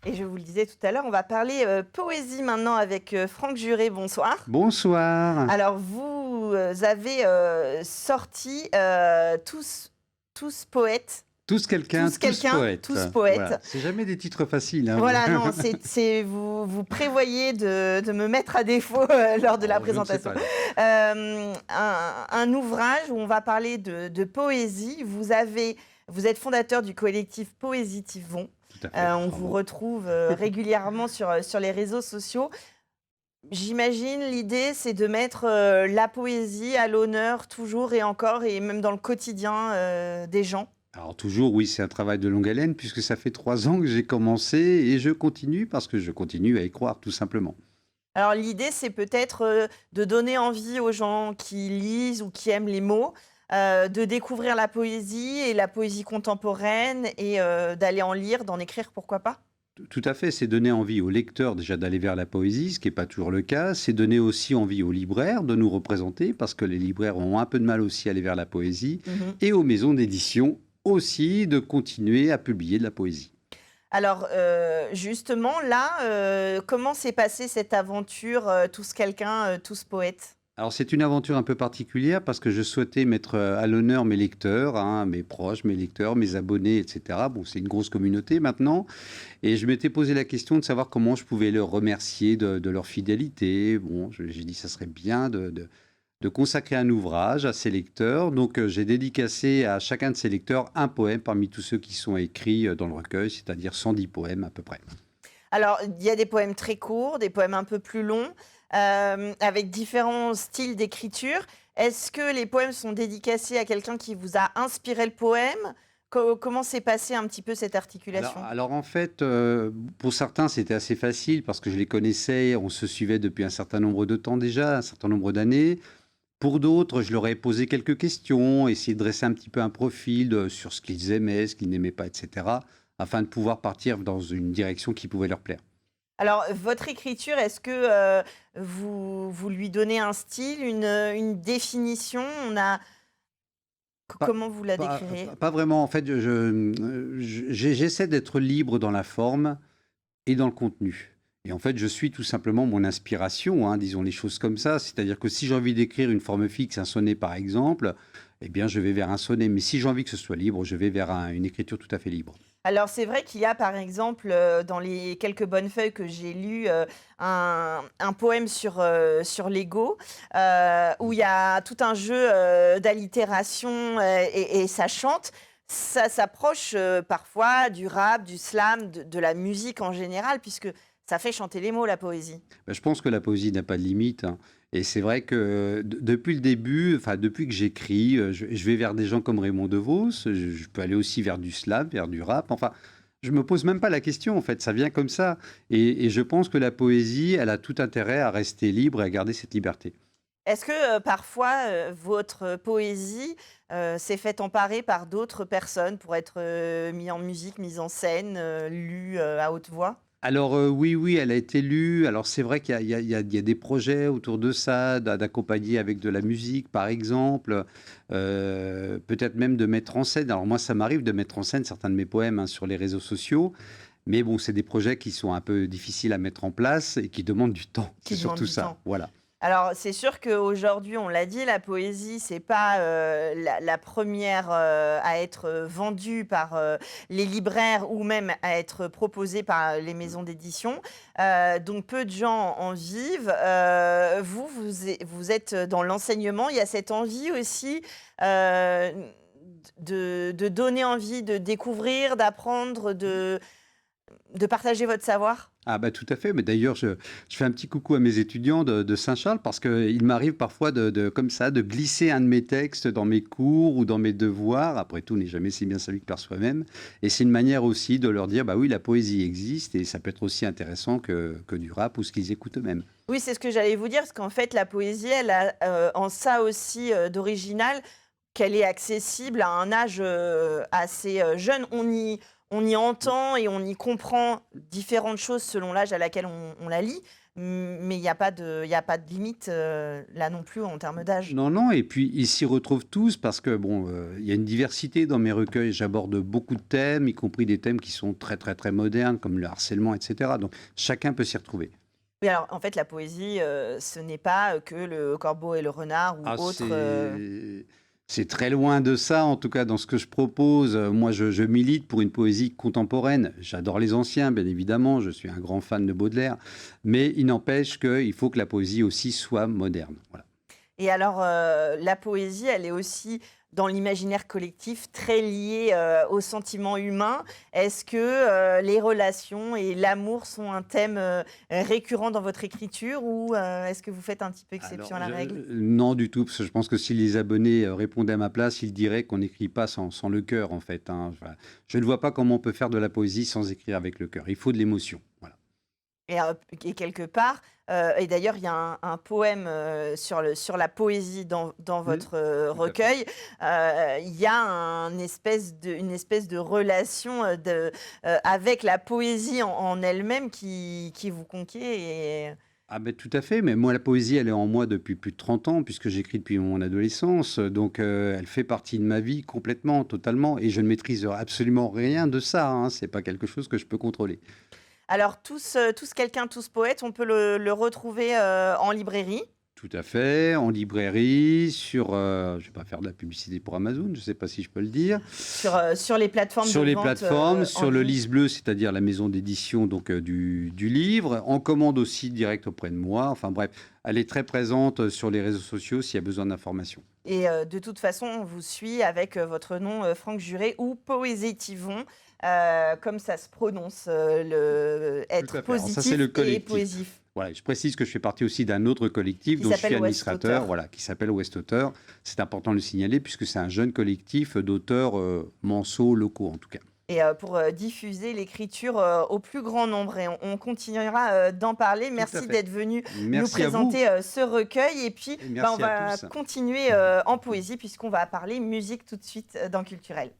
Et je vous le disais tout à l'heure, on va parler poésie maintenant avec Franck Juré. Bonsoir. Bonsoir. Alors, vous avez sorti tous poètes, Tous quelqu'un, tous tous Voilà, poètes. c'est jamais des titres faciles, hein. Voilà, non, vous prévoyez de me mettre à défaut lors de la Oh, je ne sais présentation. pas, non. Un ouvrage où on va parler de poésie. Vous êtes fondateur du collectif Poésitivons. Tout à fait, On vous bravo. retrouve régulièrement sur les réseaux sociaux. J'imagine l'idée, c'est de mettre la poésie à l'honneur toujours et encore, et même dans le quotidien des gens. Alors toujours, oui, c'est un travail de longue haleine puisque ça fait 3 ans que j'ai commencé et je continue parce que je continue à y croire, tout simplement. Alors l'idée, c'est peut-être de donner envie aux gens qui lisent ou qui aiment les mots, de découvrir la poésie et la poésie contemporaine et d'aller en lire, d'en écrire, pourquoi pas? Tout à fait, c'est donner envie aux lecteurs déjà d'aller vers la poésie, ce qui n'est pas toujours le cas. C'est donner aussi envie aux libraires de nous représenter parce que les libraires ont un peu de mal aussi à aller vers la poésie Mhm. et aux maisons d'édition aussi de continuer à publier de la poésie. Alors, justement, là, comment s'est passée cette aventure, tous quelqu'un, tous poètes? Alors c'est une aventure un peu particulière parce que je souhaitais mettre à l'honneur mes lecteurs, hein, mes proches, mes lecteurs, mes abonnés, etc. Bon, c'est une grosse communauté maintenant. Et je m'étais posé la question de savoir comment je pouvais leur remercier de leur fidélité. Bon, j'ai dit ça serait bien de consacrer un ouvrage à ces lecteurs. Donc j'ai dédicacé à chacun de ces lecteurs un poème parmi tous ceux qui sont écrits dans le recueil, c'est-à-dire 110 poèmes à peu près. Alors, il y a des poèmes très courts, des poèmes un peu plus longs, avec différents styles d'écriture. Est-ce que les poèmes sont dédicacés à quelqu'un qui vous a inspiré le poème? Comment s'est passée un petit peu cette Alors, articulation? alors en fait, pour certains, c'était assez facile parce que je les connaissais, on se suivait depuis un certain nombre de temps déjà, un certain nombre d'années. Pour d'autres, je leur ai posé quelques questions, essayé de dresser un petit peu un profil sur ce qu'ils aimaient, ce qu'ils n'aimaient pas, etc., afin de pouvoir partir dans une direction qui pouvait leur plaire. Alors, votre écriture, est-ce que vous lui donnez un style, une définition? Pas, Comment vous la décririez? pas vraiment, en fait, j'essaie d'être libre dans la forme et dans le contenu. Et en fait, je suis tout simplement mon inspiration, hein, disons les choses comme ça. C'est-à-dire que si j'ai envie d'écrire une forme fixe, un sonnet par exemple, eh bien, je vais vers un sonnet. Mais si j'ai envie que ce soit libre, je vais vers une écriture tout à fait libre. Alors c'est vrai qu'il y a par exemple, dans les quelques bonnes feuilles que j'ai lues, un poème sur l'ego, où il y a tout un jeu, d'allitération, et ça chante. Ça s'approche, parfois du rap, du slam, de la musique en général, puisque ça fait chanter les mots, la poésie. Ben, je pense que la poésie n'a pas de limite, hein. Et c'est vrai que depuis le début, enfin depuis que j'écris, je vais vers des gens comme Raymond DeVos, je peux aller aussi vers du slam, vers du rap. Enfin, je me pose même pas la question, en fait, ça vient comme ça. Et je pense que la poésie, elle a tout intérêt à rester libre et à garder cette liberté. Est-ce que, parfois, votre poésie, s'est faite emparer par d'autres personnes pour être, mis en musique, mise en scène, lue, à haute voix? Alors oui, oui, elle a été lue. Alors c'est vrai qu'il y a, il y a des projets autour de ça, d'accompagner avec de la musique, par exemple, peut-être même de mettre en scène. Alors moi, ça m'arrive de mettre en scène certains de mes poèmes hein, sur les réseaux sociaux, mais bon, c'est des projets qui sont un peu difficiles à mettre en place et qui demandent du temps. C'est Qui demande surtout du ça. temps. Voilà. Alors, c'est sûr qu'aujourd'hui, on l'a dit, la poésie, c'est pas, la 1re, à être, vendue par, les libraires ou même à être proposée par les maisons d'édition. Donc peu de gens en vivent. Vous êtes dans l'enseignement. Il y a cette envie aussi, heu, de donner envie de découvrir, d'apprendre, de partager votre savoir? Ah bah tout à fait, mais d'ailleurs je fais un petit coucou à mes étudiants de Saint-Charles parce qu'il m'arrive parfois comme ça, de glisser un de mes textes dans mes cours ou dans mes devoirs. Après tout, n'est jamais si bien salut que par soi-même. Et c'est une manière aussi de leur dire, bah oui, la poésie existe et ça peut être aussi intéressant que du rap ou ce qu'ils écoutent eux-mêmes. Oui, c'est ce que j'allais vous dire, parce qu'en fait, la poésie, elle a, en ça aussi, d'original, qu'elle est accessible à un âge, assez, jeune. On y entend et on y comprend différentes choses selon l'âge à laquelle on la lit. Mais il y a pas de limite, là non plus en termes d'âge? Non, non, et puis ils s'y retrouvent tous parce que bon, il y a une diversité dans mes recueils. J'aborde beaucoup de thèmes, y compris des thèmes qui sont très, très, très modernes, comme le harcèlement, et cetera. Donc chacun peut s'y retrouver. Oui, alors en fait, la poésie, ce n'est pas, que le corbeau et le renard ou Ah, autre, c'est très loin de ça, en tout cas dans ce que je propose. Moi, je milite pour une poésie contemporaine. J'adore les anciens, bien évidemment. Je suis un grand fan de Baudelaire. Mais il n'empêche qu'il faut que la poésie aussi soit moderne. Voilà. et alors, la poésie, elle est aussi dans l'imaginaire collectif très liée, aux sentiments humains. Est-ce que, les relations et l'amour sont un thème, récurrent dans votre écriture ou, est-ce que vous faites un petit peu Alors, exception à la règle? non du tout, parce que je pense que si les abonnés répondaient à ma place, ils diraient qu'on n'écrit pas sans le cœur, en fait, hein. Enfin, je ne vois pas comment on peut faire de la poésie sans écrire avec le cœur. Il faut de l'émotion. Voilà. Et quelque part, et d'ailleurs, il y a un poème, sur la poésie dans Mm, votre, tout à fait. recueil. Il y a une espèce de relation, avec la poésie en elle-même qui vous conquiert et Ah ben tout à fait, mais moi la poésie elle est en moi depuis plus de 30 ans puisque j'écris depuis mon adolescence, donc elle fait partie de ma vie complètement, totalement et je ne maîtrise absolument rien de ça, hein, c'est pas quelque chose que je peux contrôler. alors tous quelqu'un, tous poètes, on peut le retrouver, en librairie, Tout à fait, en librairie, sur, je vais pas faire de la publicité pour Amazon, je sais pas si je peux le dire. sur les plateformes de Sur les vente, plateformes, en sur le ligne. Lys Bleu, c'est-à-dire la maison d'édition donc du livre, en commande aussi direct auprès de moi. Enfin bref, elle est très présente sur les réseaux sociaux s'il y a besoin d'informations. Et de toute façon, on vous suit avec, votre nom, Franck Juré ou Poésétivon, comme ça se prononce, Tout être à fait. Alors ça, c'est le positif et collectif. poésif, Voilà, je précise que je fais partie aussi d'un autre collectif qui dont je suis s'appelle West administrateur, Auteur. voilà, qui s'appelle Ouest Auteur. C'est important de le signaler puisque c'est un jeune collectif d'auteurs manceaux locaux en tout cas. Et pour, diffuser l'écriture, au plus grand nombre et on continuera, d'en parler. Tout à Merci fait. d'être venu nous Merci à vous présenter, ce recueil et puis, et on merci à va tous. continuer, en poésie puisqu'on va parler musique tout de suite, dans Culturel.